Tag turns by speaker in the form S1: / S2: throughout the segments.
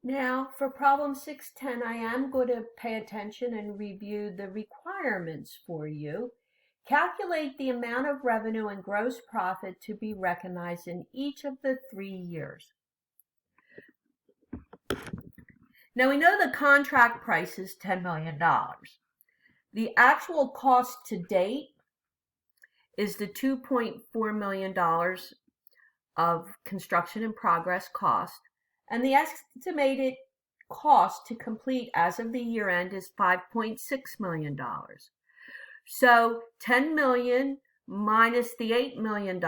S1: Now, for problem 610, I am going to pay attention and review the requirements for you. Calculate the amount of revenue and gross profit to be recognized in each of the 3 years. Now, we know the contract price is $10 million. The actual cost to date is the $2.4 million of construction in progress cost, and the estimated cost to complete as of the year end is $5.6 million. So 10 million minus the $8 million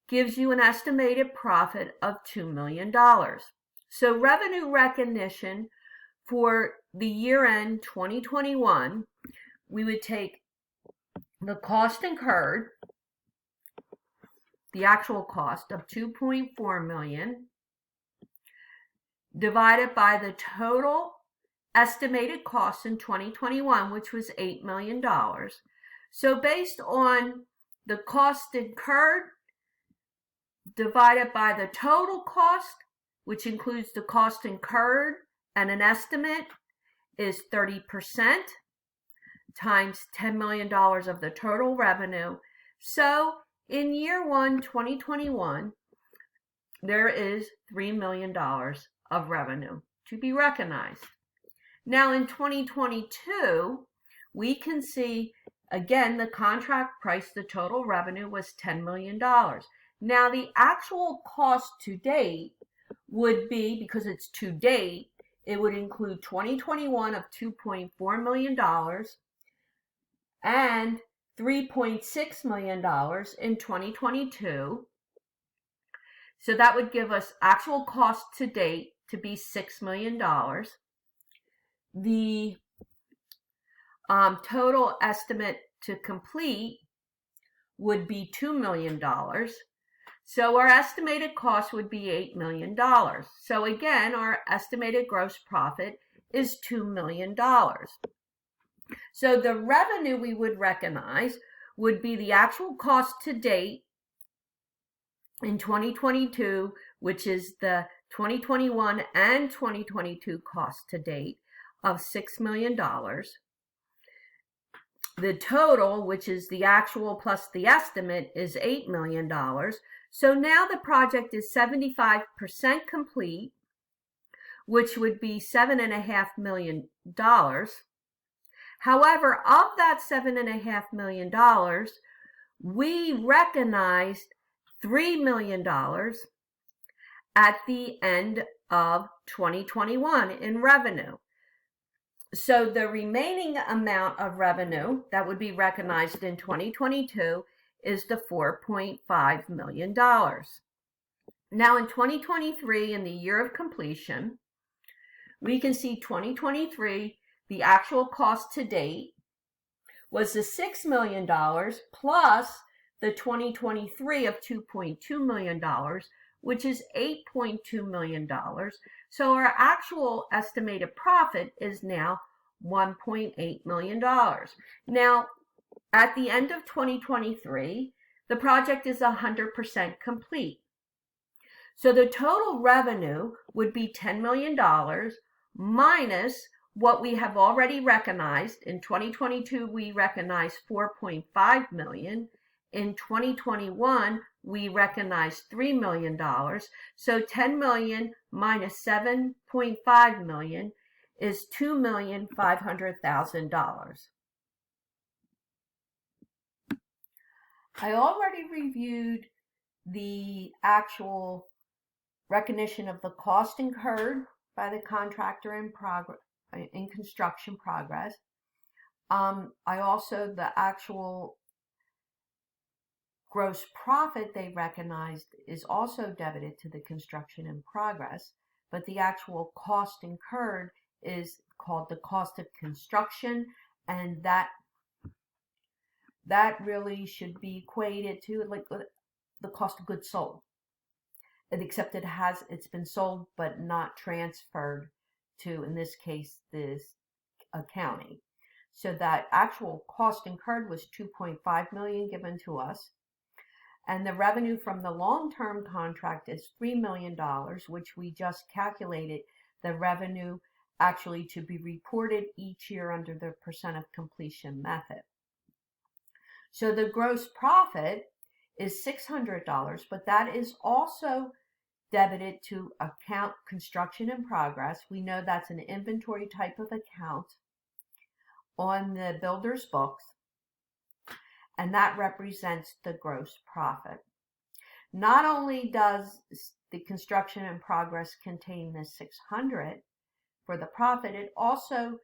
S1: gives you an estimated profit of $2 million. So revenue recognition for the year end 2021, we would take the cost incurred, the actual cost of $2.4 million, divided by the total estimated cost in 2021, which was $8 million. So based on the cost incurred divided by the total cost, which includes the cost incurred and an estimate, is 30% times $10 million of the total revenue. So in year one, 2021, there is $3 million of revenue to be recognized. Now in 2022, we can see, again, the contract price, the total revenue was $10 million. Now the actual cost to date would be, because it's to date, it would include 2021 of $2.4 million and $3.6 million in 2022. So that would give us actual cost to date to be $6 million. The total estimate to complete would be $2 million. So our estimated cost would be $8 million. So again, our estimated gross profit is $2 million. So the revenue we would recognize would be the actual cost to date in 2022, which is the 2021 and 2022 cost to date of $6 million. The total, which is the actual plus the estimate, is $8 million. So now the project is 75% complete, which would be $7.5 million. However, of that $7.5 million, we recognized $3 million at the end of 2021 in revenue. So the remaining amount of revenue that would be recognized in 2022 is the $4.5 million. Now in 2023, in the year of completion, we can see 2023, the actual cost to date was the $6 million plus the 2023 of $2.2 million, which is $8.2 million. So our actual estimated profit is now $1.8 million. Now, at the end of 2023, the project is 100% complete. So the total revenue would be $10 million minus what we have already recognized. In 2022, we recognized $4.5 million. In 2021, we recognized $3 million. So $10 million minus $7.5 million is $2,500,000. I already reviewed the actual recognition of the cost incurred by the contractor in construction progress. I also, the actual gross profit they recognized is also debited to the construction in progress, but the actual cost incurred is called the cost of construction, and that really should be equated to like the cost of goods sold, except it's been sold but not transferred to, in this case, this accounting. So that actual cost incurred was $2.5 million given to us, And the revenue from the long-term contract is $3 million, which we just calculated the revenue actually to be reported each year under the percent of completion method. So the gross profit is $600, but that is also debited to account construction in progress. We know that's an inventory type of account on the builder's books, and that represents the gross profit. Not only does the construction in progress contain the $600 for the profit, it also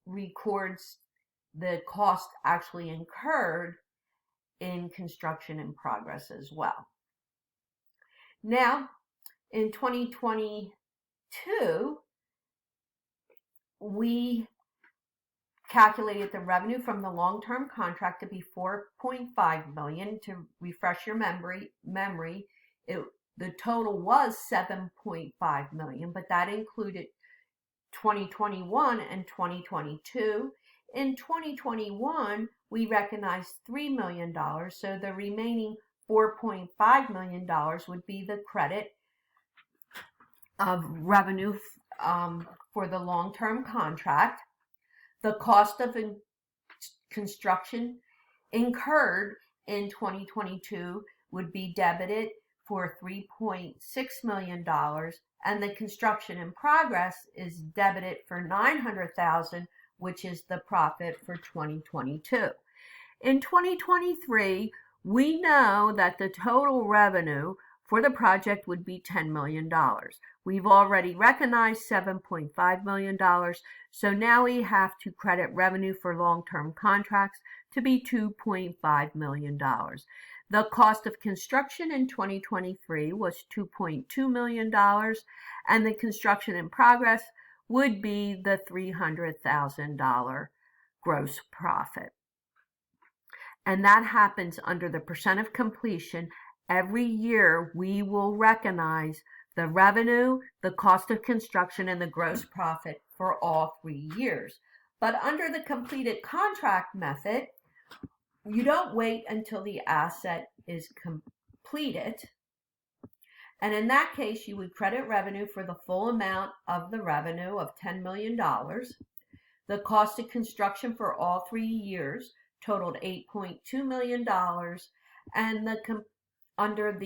S1: records the cost actually incurred in construction in progress as well. Now, in 2022, we calculated the revenue from the long-term contract to be $4.5 million. To refresh your memory, the total was $7.5 million, but that included 2021 and 2022. In 2021, we recognized $3 million, so the remaining $4.5 million would be the credit of revenue for the long-term contract. The cost of construction incurred in 2022 would be debited for $3.6 million, and the construction in progress is debited for $900,000, which is the profit for 2022. In 2023, we know that the total revenue for the project would be $10 million. We've already recognized $7.5 million, so now we have to credit revenue for long-term contracts to be $2.5 million. The cost of construction in 2023 was $2.2 million, and the construction in progress would be the $300,000 gross profit. And that happens under the percent of completion. Every year we will recognize the revenue, the cost of construction, and the gross profit for all 3 years. But under the completed contract method, you don't wait until the asset is completed. And in that case, you would credit revenue for the full amount of the revenue of $10 million. The cost of construction for all 3 years totaled $8.2 million. And under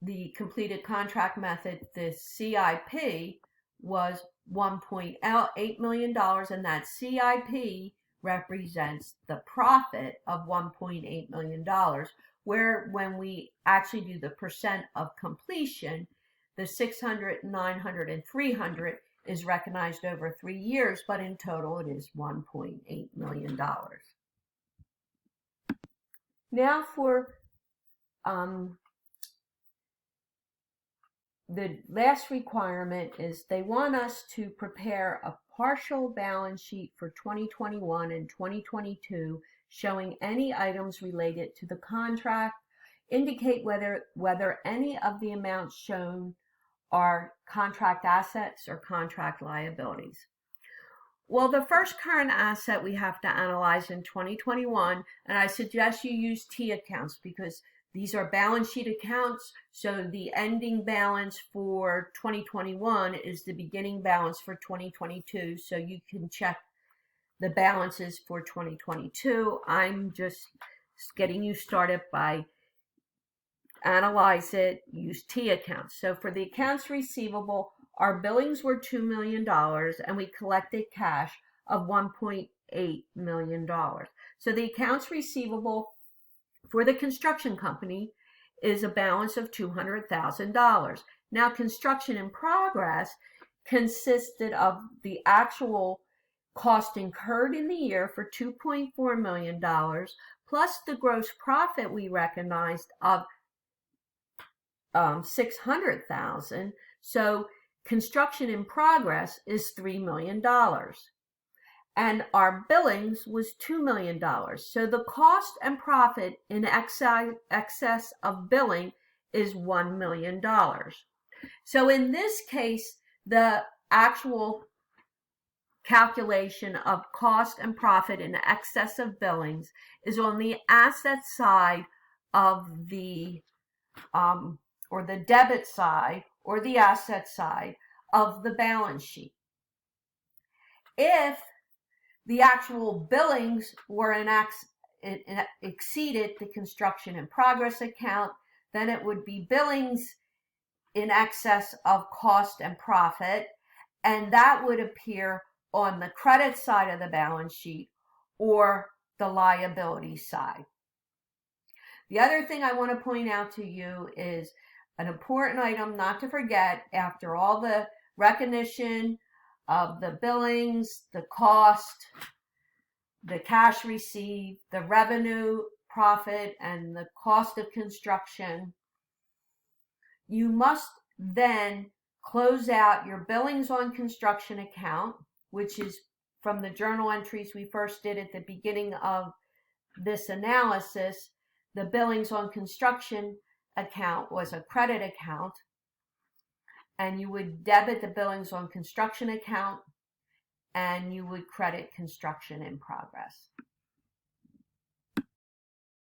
S1: the completed contract method, the CIP was $1.8 million, and that CIP represents the profit of $1.8 million, where when we actually do the percent of completion, the 600, 900, and 300 is recognized over 3 years, but in total it is $1.8 million. Now for the last requirement is they want us to prepare a partial balance sheet for 2021 and 2022 showing any items related to the contract, indicate whether any of the amounts shown are contract assets or contract liabilities. Well, the first current asset we have to analyze in 2021, and I suggest you use T accounts because these are balance sheet accounts, so the ending balance for 2021 is the beginning balance for 2022, so you can check the balances for 2022. I'm just getting you started by analyze it, use T accounts. So for the accounts receivable, our billings were $2 million and we collected cash of $1.8 million. So the accounts receivable for the construction company is a balance of $200,000. Now, construction in progress consisted of the actual cost incurred in the year for $2.4 million, plus the gross profit we recognized of $600,000. So construction in progress is $3 million. And our billings was $2 million. So the cost and profit in excess of billing is $1 million. So in this case, the actual calculation of cost and profit in excess of billings is on the asset side of the or the debit side or the asset side of the balance sheet. If the actual billings were exceeded the construction in progress account, then it would be billings in excess of cost and profit, and that would appear on the credit side of the balance sheet or the liability side. The other thing I want to point out to you is an important item not to forget. After all the recognition of the billings, the cost, the cash received, the revenue, profit, and the cost of construction, you must then close out your billings on construction account, which is from the journal entries we first did at the beginning of this analysis. The billings on construction account was a credit account, and you would debit the billings on construction account and you would credit construction in progress.